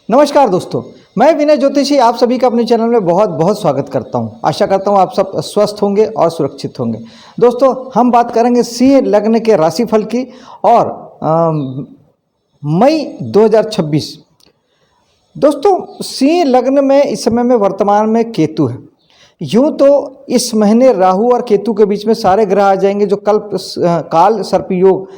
नमस्कार दोस्तों, मैं विनय ज्योतिषी आप सभी का अपने चैनल में बहुत बहुत स्वागत करता हूं। आशा करता हूं आप सब स्वस्थ होंगे और सुरक्षित होंगे। दोस्तों, हम बात करेंगे सिंह लग्न के राशिफल की और मई 2026। दोस्तों, सिंह लग्न में इस समय में वर्तमान में केतु है। यूं तो इस महीने राहु और केतु के बीच में सारे ग्रह आ जाएंगे जो काल सर्पयोग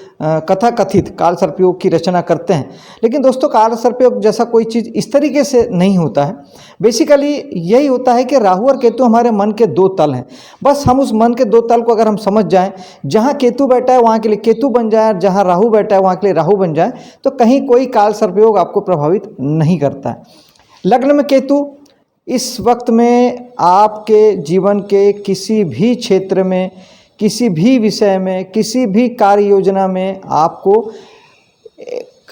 कथा कथित काल सर्पयोग की रचना करते हैं। लेकिन दोस्तों, काल सर्पयोग जैसा कोई चीज़ इस तरीके से नहीं होता है। बेसिकली यही होता है कि राहु और केतु हमारे मन के दो तल हैं। बस हम उस मन के दो तल को अगर हम समझ जाएं, जहां केतु बैठा है वहां के लिए केतु बन जाए, जहां राहु बैठा है वहां के लिए राहु बन जाए, तो कहीं कोई काल सर्पयोग आपको प्रभावित नहीं करता है। लग्न में केतु इस वक्त में आपके जीवन के किसी भी क्षेत्र में, किसी भी विषय में, किसी भी कार्य योजना में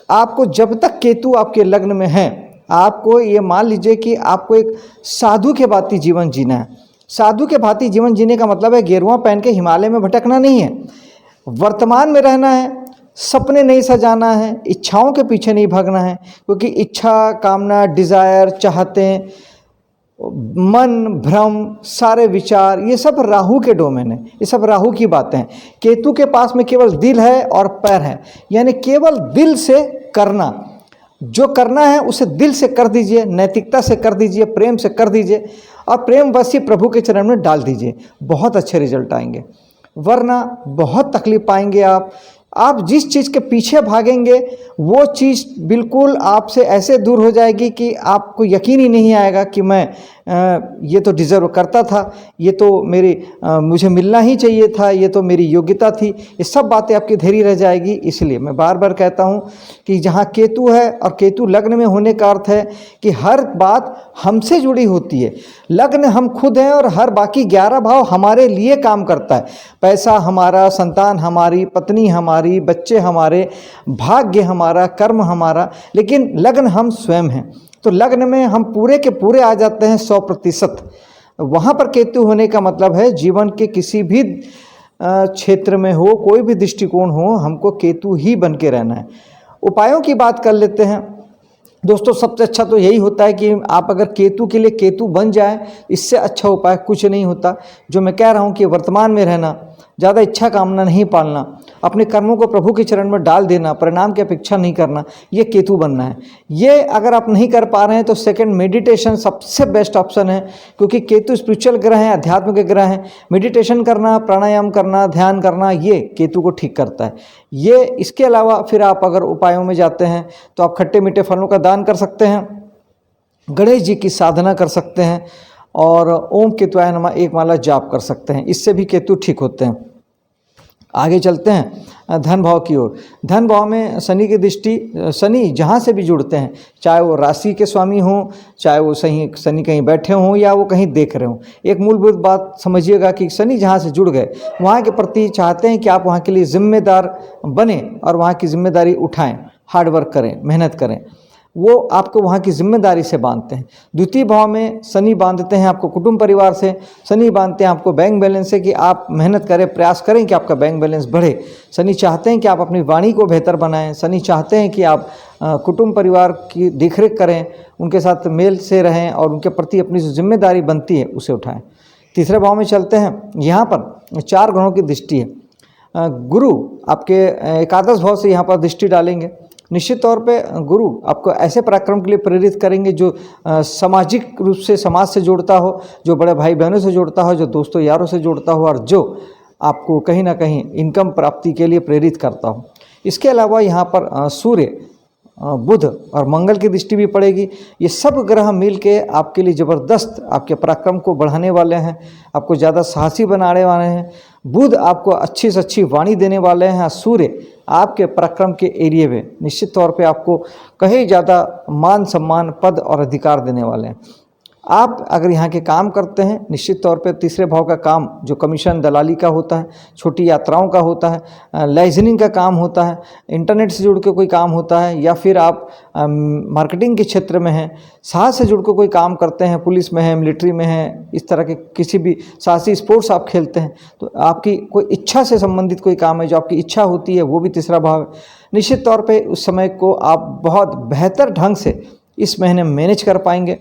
आपको जब तक केतु आपके लग्न में है, आपको ये मान लीजिए कि आपको एक साधु के भांति जीवन जीना है। साधु के भांति जीवन जीने का मतलब है गेरुआ पहन के हिमालय में भटकना नहीं है। वर्तमान में रहना है, सपने नहीं सजाना है, इच्छाओं के पीछे नहीं भागना है। क्योंकि इच्छा, कामना, डिज़ायर, चाहतें, मन, भ्रम, सारे विचार, ये सब राहु के डोमेन है। ये सब राहु की बातें हैं। केतु के पास में केवल दिल है और पैर है, यानी केवल दिल से करना। जो करना है उसे दिल से कर दीजिए, नैतिकता से कर दीजिए, प्रेम से कर दीजिए और प्रेम बस ही प्रभु के चरण में डाल दीजिए। बहुत अच्छे रिजल्ट आएंगे, वरना बहुत तकलीफ पाएंगे आप जिस चीज़ के पीछे भागेंगे वो चीज़ बिल्कुल आपसे ऐसे दूर हो जाएगी कि आपको यकीन ही नहीं आएगा कि मैं ये तो डिज़र्व करता था, ये तो मुझे मिलना ही चाहिए था, ये तो मेरी योग्यता थी। ये सब बातें आपकी धैर्य रह जाएगी। इसलिए मैं बार बार कहता हूँ कि जहाँ केतु है, और केतु लग्न में होने का अर्थ है कि हर बात हमसे जुड़ी होती है। लग्न हम खुद हैं और हर बाकी 11 भाव हमारे लिए काम करता है। पैसा हमारा, संतान हमारी, पत्नी हमारी, बच्चे हमारे, भाग्य हमारा, कर्म हमारा, लेकिन लग्न हम स्वयं हैं। तो लग्न में हम पूरे के पूरे आ जाते हैं 100%। वहाँ पर केतु होने का मतलब है जीवन के किसी भी क्षेत्र में हो, कोई भी दृष्टिकोण हो, हमको केतु ही बन के रहना है। उपायों की बात कर लेते हैं। दोस्तों, सबसे अच्छा तो यही होता है कि आप अगर केतु के लिए केतु बन जाए, इससे अच्छा उपाय कुछ नहीं होता। जो मैं कह रहा हूँ कि वर्तमान में रहना, ज़्यादा इच्छा कामना नहीं पालना, अपने कर्मों को प्रभु के चरण में डाल देना, परिणाम की अपेक्षा नहीं करना, ये केतु बनना है। ये अगर आप नहीं कर पा रहे हैं तो सेकंड मेडिटेशन सबसे बेस्ट ऑप्शन है। क्योंकि केतु स्पिरिचुअल ग्रह हैं, अध्यात्म के ग्रह हैं। मेडिटेशन करना, प्राणायाम करना, ध्यान करना, ये केतु को ठीक करता है। ये इसके अलावा फिर आप अगर उपायों में जाते हैं तो आप खट्टे मीठे फलों का दान कर सकते हैं, गणेश जी की साधना कर सकते हैं और ओम केतुआय नमः एक माला जाप कर सकते हैं। इससे भी केतु ठीक होते हैं। आगे चलते हैं धन भाव की ओर। धन भाव में शनि की दृष्टि, शनि जहाँ से भी जुड़ते हैं, चाहे वो राशि के स्वामी हों, चाहे वो शनि कहीं बैठे हों या वो कहीं देख रहे हों, एक मूलभूत बात समझिएगा कि शनि जहाँ से जुड़ गए वहाँ के प्रति चाहते हैं कि आप वहाँ के लिए जिम्मेदार बने और वहाँ की जिम्मेदारी उठाएं, हार्डवर्क करें, मेहनत करें। वो आपको वहाँ की जिम्मेदारी से बांधते हैं। द्वितीय भाव में शनि बांधते हैं आपको कुटुंब परिवार से, शनि बांधते हैं आपको बैंक बैलेंस से कि आप मेहनत करें, प्रयास करें कि आपका बैंक बैलेंस बढ़े। शनि चाहते हैं कि आप अपनी वाणी को बेहतर बनाएं। शनि चाहते हैं कि आप कुटुंब परिवार की देखरेख करें, उनके साथ मेल से रहें और उनके प्रति अपनी जो जिम्मेदारी बनती है उसे उठाएँ। तीसरे भाव में चलते हैं। यहाँ पर 4 ग्रहों की दृष्टि है। गुरु आपके एकादश भाव से यहाँ पर दृष्टि डालेंगे। निश्चित तौर पे गुरु आपको ऐसे पराक्रम के लिए प्रेरित करेंगे जो सामाजिक रूप से समाज से जोड़ता हो, जो बड़े भाई बहनों से जोड़ता हो, जो दोस्तों यारों से जोड़ता हो और जो आपको कहीं ना कहीं इनकम प्राप्ति के लिए प्रेरित करता हो। इसके अलावा यहाँ पर सूर्य, बुध और मंगल की दृष्टि भी पड़ेगी। ये सब ग्रह मिल के आपके लिए ज़बरदस्त आपके पराक्रम को बढ़ाने वाले हैं, आपको ज़्यादा साहसी बनाने वाले हैं। बुध आपको अच्छी से अच्छी वाणी देने वाले हैं। सूर्य आपके पराक्रम के एरिए में निश्चित तौर पे आपको कहीं ज़्यादा मान सम्मान, पद और अधिकार देने वाले हैं। आप अगर यहाँ के काम करते हैं, निश्चित तौर पे तीसरे भाव का काम जो कमीशन दलाली का होता है, छोटी यात्राओं का होता है, लाइजनिंग का काम होता है, इंटरनेट से जुड़ के कोई काम होता है, या फिर आप मार्केटिंग के क्षेत्र में हैं, साहस से जुड़ के कोई काम करते हैं, पुलिस में हैं, मिलिट्री में हैं, इस तरह के किसी भी साहसी स्पोर्ट्स आप खेलते हैं, तो आपकी कोई इच्छा से संबंधित कोई काम है, जो आपकी इच्छा होती है, वो भी तीसरा भाव है। निश्चित तौर पे उस समय को आप बहुत बेहतर ढंग से इस महीने मैनेज कर पाएंगे।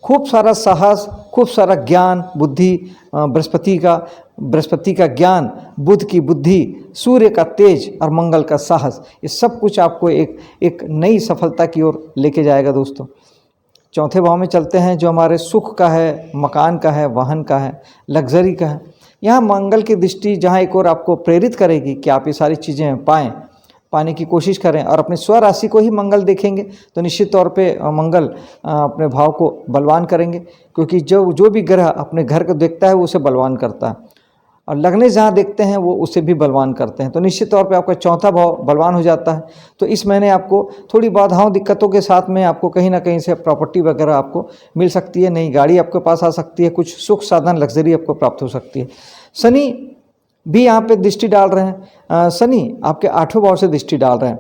खूब सारा साहस, खूब सारा ज्ञान, बुद्धि, बृहस्पति का ज्ञान, बुध की बुद्धि, सूर्य का तेज और मंगल का साहस, ये सब कुछ आपको एक नई सफलता की ओर लेके जाएगा दोस्तों। चौथे भाव में चलते हैं जो हमारे सुख का है, मकान का है, वाहन का है, लग्जरी का है। यहाँ मंगल की दृष्टि जहाँ एक और आपको प्रेरित करेगी कि आप ये सारी चीज़ें पाने की कोशिश करें और अपने स्वराशि को ही मंगल देखेंगे तो निश्चित तौर पे मंगल अपने भाव को बलवान करेंगे, क्योंकि जो भी ग्रह अपने घर को देखता है वो उसे बलवान करता है और लग्न जहाँ देखते हैं वो उसे भी बलवान करते हैं। तो निश्चित तौर पे आपका चौथा भाव बलवान हो जाता है। तो इस महीने आपको थोड़ी बाधाओं, दिक्कतों के साथ में आपको कहीं ना कहीं से प्रॉपर्टी वगैरह आपको मिल सकती है, नई गाड़ी आपके पास आ सकती है, कुछ सुख साधन लग्जरी आपको प्राप्त हो सकती है। शनि भी यहाँ पे दृष्टि डाल रहे हैं। शनि आपके 8वें भाव से दृष्टि डाल रहे हैं,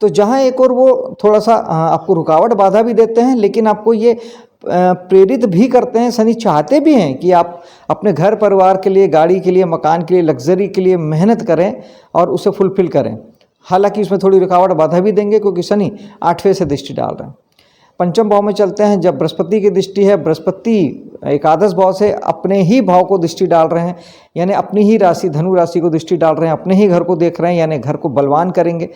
तो जहाँ एक और वो थोड़ा सा आपको रुकावट बाधा भी देते हैं, लेकिन आपको ये प्रेरित भी करते हैं। शनि चाहते भी हैं कि आप अपने घर परिवार के लिए, गाड़ी के लिए, मकान के लिए, लग्जरी के लिए मेहनत करें और उसे फुलफिल करें। हालांकि उसमें थोड़ी रुकावट बाधा भी देंगे क्योंकि शनि 8वें से दृष्टि डाल रहे हैं। पंचम भाव में चलते हैं जब बृहस्पति की दृष्टि है। बृहस्पति एकादश भाव से अपने ही भाव को दृष्टि डाल रहे हैं, यानी अपनी ही राशि धनु राशि को दृष्टि डाल रहे हैं, अपने ही घर को देख रहे हैं, यानी घर को बलवान करेंगे।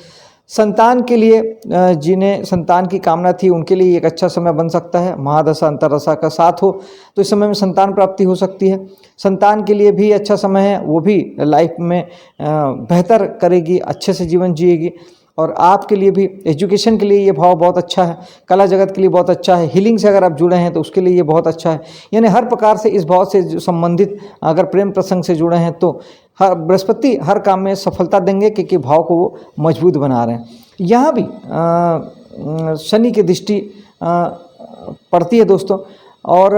संतान के लिए जिन्हें संतान की कामना थी उनके लिए एक अच्छा समय बन सकता है। महादशा अंतरदशा का साथ हो तो इस समय में संतान प्राप्ति हो सकती है। संतान के लिए भी अच्छा समय है, वो भी लाइफ में बेहतर करेगी, अच्छे से जीवन जिएगी। और आपके लिए भी एजुकेशन के लिए ये भाव बहुत अच्छा है, कला जगत के लिए बहुत अच्छा है, हीलिंग से अगर आप जुड़े हैं तो उसके लिए ये बहुत अच्छा है। यानी हर प्रकार से इस भाव से संबंधित अगर प्रेम प्रसंग से जुड़े हैं तो हर बृहस्पति हर काम में सफलता देंगे क्योंकि भाव को वो मजबूत बना रहे हैं। यहाँ भी शनि की दृष्टि पड़ती है दोस्तों। और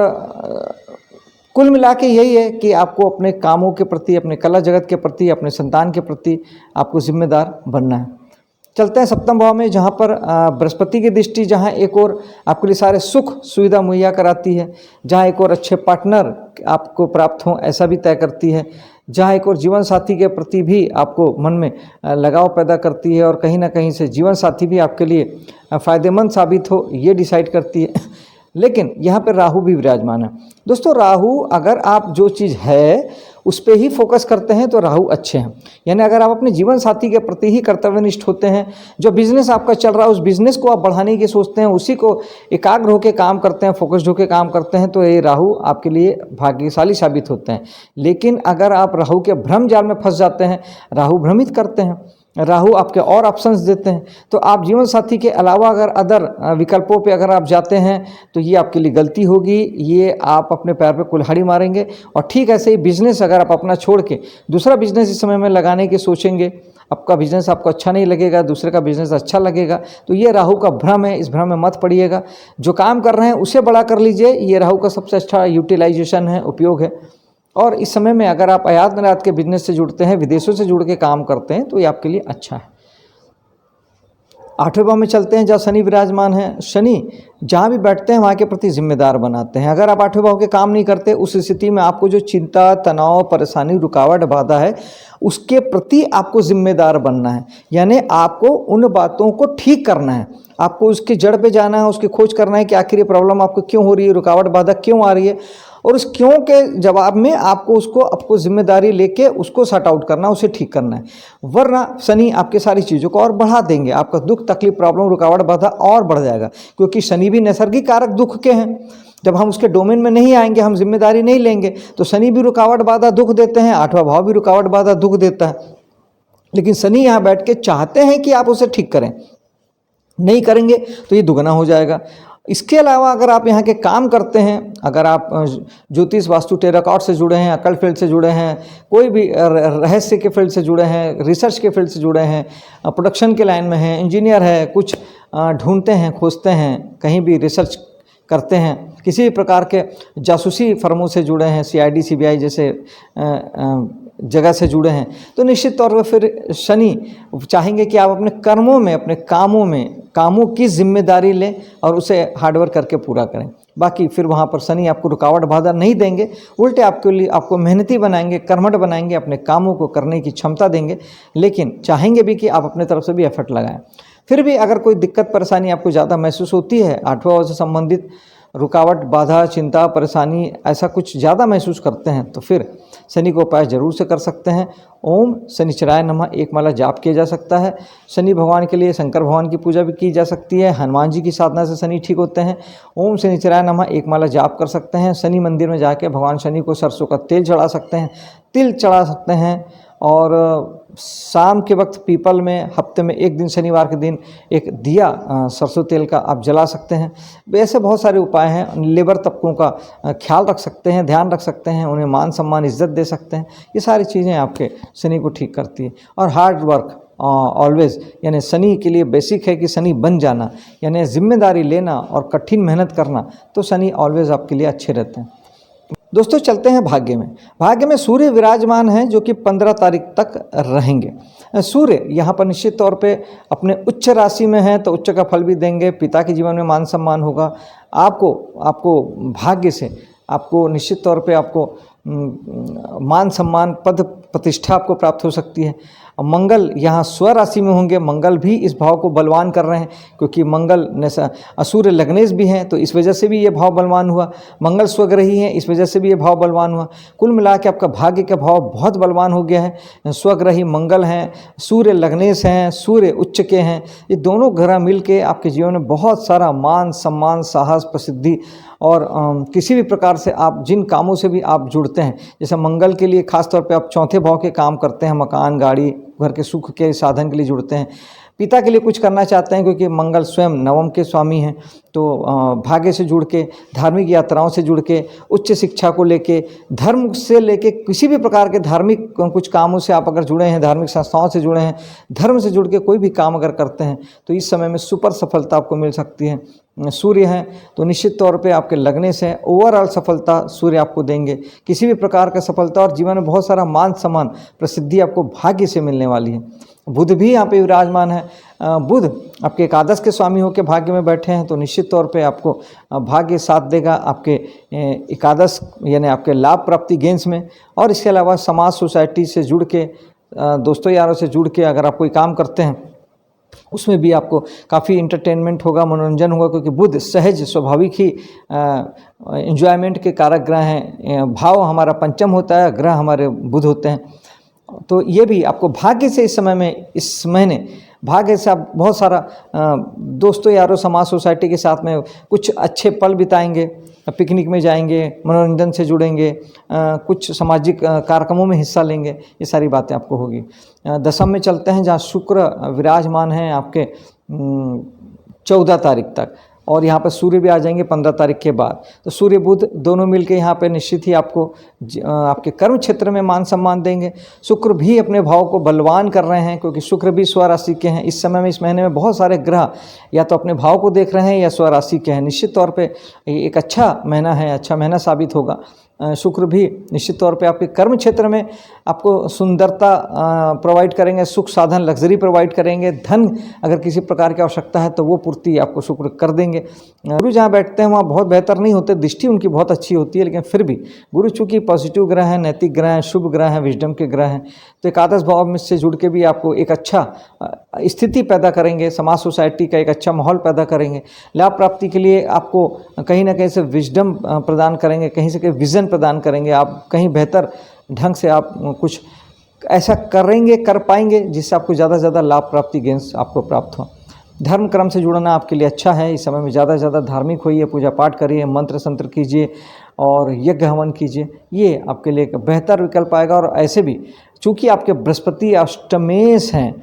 कुल मिला के यही है कि आपको अपने कामों के प्रति, अपने कला जगत के प्रति, अपने संतान के प्रति आपको जिम्मेदार बनना है। चलते हैं सप्तम भाव में, जहाँ पर बृहस्पति की दृष्टि, जहाँ एक और आपके लिए सारे सुख सुविधा मुहैया कराती है, जहाँ एक और अच्छे पार्टनर आपको प्राप्त हों ऐसा भी तय करती है, जहाँ एक और जीवन साथी के प्रति भी आपको मन में लगाव पैदा करती है और कहीं ना कहीं से जीवन साथी भी आपके लिए फ़ायदेमंद साबित हो ये डिसाइड करती है। लेकिन यहाँ पर राहु भी विराजमान है दोस्तों। राहु अगर आप जो चीज़ है उस पर ही फोकस करते हैं तो राहु अच्छे हैं। यानी अगर आप अपने जीवन साथी के प्रति ही कर्तव्यनिष्ठ होते हैं, जो बिजनेस आपका चल रहा है उस बिजनेस को आप बढ़ाने की सोचते हैं, उसी को एकाग्र होकर काम करते हैं, फोकस्ड होकर काम करते हैं, तो ये राहु आपके लिए भाग्यशाली साबित होते हैं। लेकिन अगर आप राहु के भ्रम जाल में फंस जाते हैं, राहु भ्रमित करते हैं, राहु आपके और ऑप्शंस देते हैं, तो आप जीवन साथी के अलावा अगर अदर विकल्पों पे अगर आप जाते हैं तो ये आपके लिए गलती होगी, ये आप अपने पैर पे कुल्हाड़ी मारेंगे। और ठीक ऐसे ही बिजनेस अगर आप अपना छोड़ के दूसरा बिजनेस इस समय में लगाने की सोचेंगे, आपका बिजनेस आपको अच्छा नहीं लगेगा, दूसरे का बिजनेस अच्छा लगेगा, तो ये राहु का भ्रम है, इस भ्रम में मत पड़िएगा। जो काम कर रहे हैं उसे बड़ा कर लीजिए, ये राहु का सबसे अच्छा यूटिलाइजेशन है, उपयोग है। और इस समय में अगर आप आयात निर्यात के बिजनेस से जुड़ते हैं, विदेशों से जुड़ के काम करते हैं, तो ये आपके लिए अच्छा है। 8वें भाव में चलते हैं जहाँ शनि विराजमान है। शनि जहाँ भी बैठते हैं वहाँ के प्रति जिम्मेदार बनाते हैं। अगर आप 8वें भाव के काम नहीं करते, उस स्थिति में आपको जो चिंता, तनाव, परेशानी, रुकावट, बाधा है उसके प्रति आपको जिम्मेदार बनना है। यानी आपको उन बातों को ठीक करना है, आपको उसकी जड़ पे जाना है, उसकी खोज करना है कि आखिर ये प्रॉब्लम आपको क्यों हो रही है, रुकावट बाधा क्यों आ रही है, और उस क्यों के जवाब में आपको जिम्मेदारी लेके उसको सॉर्ट आउट करना, उसे ठीक करना है। वरना शनि आपके सारी चीज़ों को और बढ़ा देंगे, आपका दुख, तकलीफ, प्रॉब्लम, रुकावट, बाधा और बढ़ जाएगा, क्योंकि शनि भी नैसर्गिक कारक दुख के हैं। जब हम उसके डोमेन में नहीं आएंगे, हम जिम्मेदारी नहीं लेंगे, तो शनि भी रुकावट बाधा दुख देते हैं, 8वां भाव भी रुकावट बाधा दुख देता है। लेकिन शनि यहाँ बैठ के चाहते हैं कि आप उसे ठीक करें, नहीं करेंगे तो ये दुगना हो जाएगा। इसके अलावा अगर आप यहाँ के काम करते हैं, अगर आप ज्योतिष, वास्तु, टेराकॉट से जुड़े हैं, अकल फील्ड से जुड़े हैं, कोई भी रहस्य के फील्ड से जुड़े हैं, रिसर्च के फील्ड से जुड़े हैं, प्रोडक्शन के लाइन में हैं, इंजीनियर है, कुछ ढूंढते हैं, खोजते हैं, कहीं भी रिसर्च करते हैं, किसी भी प्रकार के जासूसी फर्मों से जुड़े हैं, CID, CBI जैसे जगह से जुड़े हैं, तो निश्चित तौर पर फिर शनि चाहेंगे कि आप अपने कर्मों में, अपने कामों की जिम्मेदारी लें और उसे हार्डवर्क करके पूरा करें। बाकी फिर वहाँ पर शनि आपको रुकावट बाधा नहीं देंगे, उल्टे आपको मेहनती बनाएंगे, कर्मठ बनाएंगे, अपने कामों को करने की क्षमता देंगे, लेकिन चाहेंगे भी कि आप अपने तरफ से भी एफर्ट लगाएं। फिर भी अगर कोई दिक्कत परेशानी आपको ज़्यादा महसूस होती है, 8वें भाव से संबंधित रुकावट, बाधा, चिंता, परेशानी ऐसा कुछ ज़्यादा महसूस करते हैं, तो फिर शनि को उपाय जरूर से कर सकते हैं। ओम शनिचराय नमः एक माला जाप किया जा सकता है। शनि भगवान के लिए शंकर भगवान की पूजा भी की जा सकती है। हनुमान जी की साधना से शनि ठीक होते हैं। ओम शनिचराय नमः एक माला जाप कर सकते हैं। शनि मंदिर में जाके भगवान शनि को सरसों का तेल चढ़ा सकते हैं, तिल चढ़ा सकते हैं। और शाम के वक्त पीपल में हफ्ते में एक दिन शनिवार के दिन एक दिया सरसों तेल का आप जला सकते हैं। ऐसे बहुत सारे उपाय हैं। लेबर तबकों का ख्याल रख सकते हैं, ध्यान रख सकते हैं, उन्हें मान सम्मान इज्जत दे सकते हैं। ये सारी चीज़ें आपके शनि को ठीक करती है। और हार्ड वर्क ऑलवेज, यानी शनि के लिए बेसिक है कि शनि बन जाना, यानी जिम्मेदारी लेना और कठिन मेहनत करना, तो शनि ऑलवेज आपके लिए अच्छे रहते हैं। दोस्तों चलते हैं भाग्य में। भाग्य में सूर्य विराजमान हैं जो कि 15 तारीख तक रहेंगे। सूर्य यहाँ पर निश्चित तौर पे अपने उच्च राशि में है, तो उच्च का फल भी देंगे। पिता के जीवन में मान सम्मान होगा। आपको भाग्य से आपको निश्चित तौर पे आपको मान सम्मान, पद प्रतिष्ठा आपको प्राप्त हो सकती है। मंगल यहाँ स्व राशि में होंगे। मंगल भी इस भाव को बलवान कर रहे हैं, क्योंकि मंगल सूर्य लग्नेश भी हैं, तो इस वजह से भी ये भाव बलवान हुआ। मंगल स्वग्रही हैं, इस वजह से भी ये भाव बलवान हुआ। कुल मिला के आपका भाग्य का भाव बहुत बलवान हो गया है। स्वग्रही मंगल हैं, सूर्य लग्नेश हैं, सूर्य उच्च के हैं। ये दोनों ग्रह मिल के आपके जीवन में बहुत सारा मान सम्मान, साहस, प्रसिद्धि और किसी भी प्रकार से आप जिन कामों से भी आप जुड़ते हैं, जैसे मंगल के लिए खास तौर पे आप चौथे भाव के काम करते हैं, मकान, गाड़ी, घर के सुख के साधन के लिए जुड़ते हैं। पिता के लिए कुछ करना चाहते हैं, क्योंकि मंगल स्वयं नवम के स्वामी हैं, तो भाग्य से जुड़ के, धार्मिक यात्राओं से जुड़ के, उच्च शिक्षा को लेके, धर्म से लेके किसी भी प्रकार के धार्मिक कुछ कामों से आप अगर जुड़े हैं, धार्मिक संस्थाओं से जुड़े हैं, धर्म से जुड़ के कोई भी काम अगर करते हैं, तो इस समय में सुपर सफलता आपको मिल सकती है। सूर्य हैं तो निश्चित तौर पे आपके लगने से ओवरऑल सफलता सूर्य आपको देंगे। किसी भी प्रकार का सफलता और जीवन में बहुत सारा मान सम्मान, प्रसिद्धि आपको भाग्य से मिलने वाली है। बुध भी यहाँ पे विराजमान है। बुध आपके एकादश के स्वामी होकर भाग्य में बैठे हैं, तो निश्चित तौर पे आपको भाग्य साथ देगा आपके एकादश, यानी आपके लाभ प्राप्ति गेंस में। और इसके अलावा समाज, सोसाइटी से जुड़ के, दोस्तों यारों से जुड़ के अगर आप कोई काम करते हैं, उसमें भी आपको काफ़ी इंटरटेनमेंट होगा, मनोरंजन होगा, क्योंकि बुध सहज स्वाभाविक ही एंजॉयमेंट के कारक ग्रह हैं। भाव हमारा पंचम होता है, ग्रह हमारे बुध होते हैं। तो ये भी आपको भाग्य से इस समय में, इस महीने भाग्य से आप बहुत सारा दोस्तों यारों, समाज, सोसाइटी के साथ में कुछ अच्छे पल बिताएंगे, पिकनिक में जाएंगे, मनोरंजन से जुड़ेंगे, कुछ सामाजिक कार्यक्रमों में हिस्सा लेंगे। ये सारी बातें आपको होगी। दशम में चलते हैं, जहाँ शुक्र विराजमान हैं आपके 14 तारीख तक, और यहाँ पर सूर्य भी आ जाएंगे 15 तारीख के बाद। तो सूर्य बुध दोनों मिलके यहाँ पे निश्चित ही आपको आपके कर्म क्षेत्र में मान सम्मान देंगे। शुक्र भी अपने भाव को बलवान कर रहे हैं, क्योंकि शुक्र भी स्वराशि के हैं। इस समय में, इस महीने में बहुत सारे ग्रह या तो अपने भाव को देख रहे हैं या स्वराशि के हैं। निश्चित तौर पे एक अच्छा महीना है, अच्छा महीना साबित होगा। शुक्र भी निश्चित तौर पे आपके कर्म क्षेत्र में आपको सुंदरता प्रोवाइड करेंगे, सुख साधन, लग्जरी प्रोवाइड करेंगे। धन अगर किसी प्रकार की आवश्यकता है तो वो पूर्ति आपको शुक्र कर देंगे। गुरु जहाँ बैठते हैं वहाँ बहुत बेहतर नहीं होते, दृष्टि उनकी बहुत अच्छी होती है, लेकिन फिर भी गुरु चूँकि पॉजिटिव ग्रह हैं, नैतिक ग्रह हैं, शुभ ग्रह हैं, विजडम के ग्रह हैं, तो एकादश भाव में से जुड़ के भी आपको एक अच्छा स्थिति पैदा करेंगे, समाज सोसाइटी का एक अच्छा माहौल पैदा करेंगे। लाभ प्राप्ति के लिए आपको कहीं ना कहीं से विजडम प्रदान करेंगे, कहीं से कहीं विजन प्रदान करेंगे। आप कहीं बेहतर ढंग से आप कुछ ऐसा करेंगे, कर पाएंगे जिससे आपको ज़्यादा से ज़्यादा लाभ प्राप्ति गेंस आपको प्राप्त हो। धर्म क्रम से जुड़ना आपके लिए अच्छा है। इस समय में ज़्यादा से ज़्यादा धार्मिक होइए, पूजा पाठ करिए, मंत्र संत्र कीजिए और यज्ञ हवन कीजिए। ये आपके लिए एक बेहतर विकल्प आएगा। और ऐसे भी चूँकि आपके बृहस्पति अष्टमेश हैं,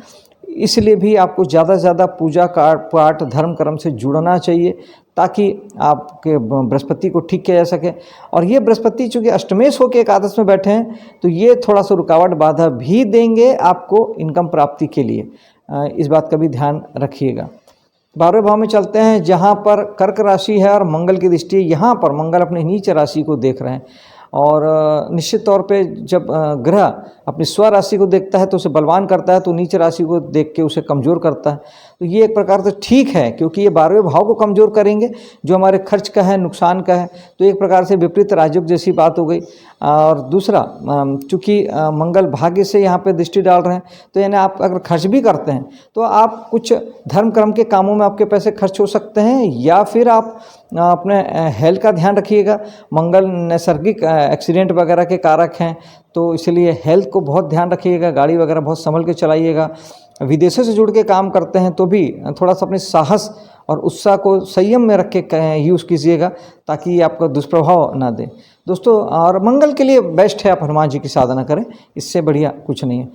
इसलिए भी आपको ज़्यादा से ज़्यादा पूजा पाठ, धर्म कर्म से जुड़ना चाहिए, ताकि आपके बृहस्पति को ठीक किया जा सके। और ये बृहस्पति चूँकि अष्टमेश होकर एकादश में बैठे हैं, तो ये थोड़ा सा रुकावट, बाधा भी देंगे आपको इनकम प्राप्ति के लिए। इस बात का भी ध्यान रखिएगा। 12वें भाव में चलते हैं, जहाँ पर कर्क राशि है और मंगल की दृष्टि, यहाँ पर मंगल अपने नीच राशि को देख रहे हैं। और निश्चित तौर पे जब ग्रह अपनी स्व राशि को देखता है तो उसे बलवान करता है, तो नीच राशि को देख के उसे कमज़ोर करता है। तो ये एक प्रकार से ठीक है, क्योंकि ये 12वें भाव को कमज़ोर करेंगे जो हमारे खर्च का है, नुकसान का है। तो एक प्रकार से विपरीत राजयोग जैसी बात हो गई। और दूसरा, चूँकि मंगल भाग्य से यहाँ पे दृष्टि डाल रहे हैं, तो यानी आप अगर खर्च भी करते हैं तो आप कुछ धर्म कर्म के कामों में आपके पैसे खर्च हो सकते हैं, या फिर आप अपने हेल्थ का ध्यान रखिएगा। मंगल नैसर्गिक एक्सीडेंट वगैरह के कारक हैं, तो इसलिए हेल्थ को बहुत ध्यान रखिएगा, गाड़ी वगैरह बहुत संभल के चलाइएगा। विदेशों से जुड़ के काम करते हैं तो भी थोड़ा सा अपने साहस और उत्साह को संयम में रख के यूज़ कीजिएगा, ताकि ये आपका दुष्प्रभाव ना दे दोस्तों। और मंगल के लिए बेस्ट है आप हनुमान जी की साधना करें, इससे बढ़िया कुछ नहीं है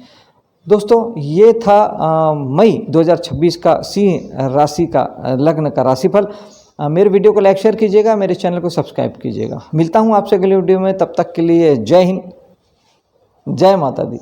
दोस्तों। ये था मई 2026 का सिंह राशि का लग्न का राशिफल। मेरे वीडियो को लाइक शेयर कीजिएगा, मेरे चैनल को सब्सक्राइब कीजिएगा। मिलता हूँ आपसे अगले वीडियो में, तब तक के लिए जय हिंद, जय माता दी।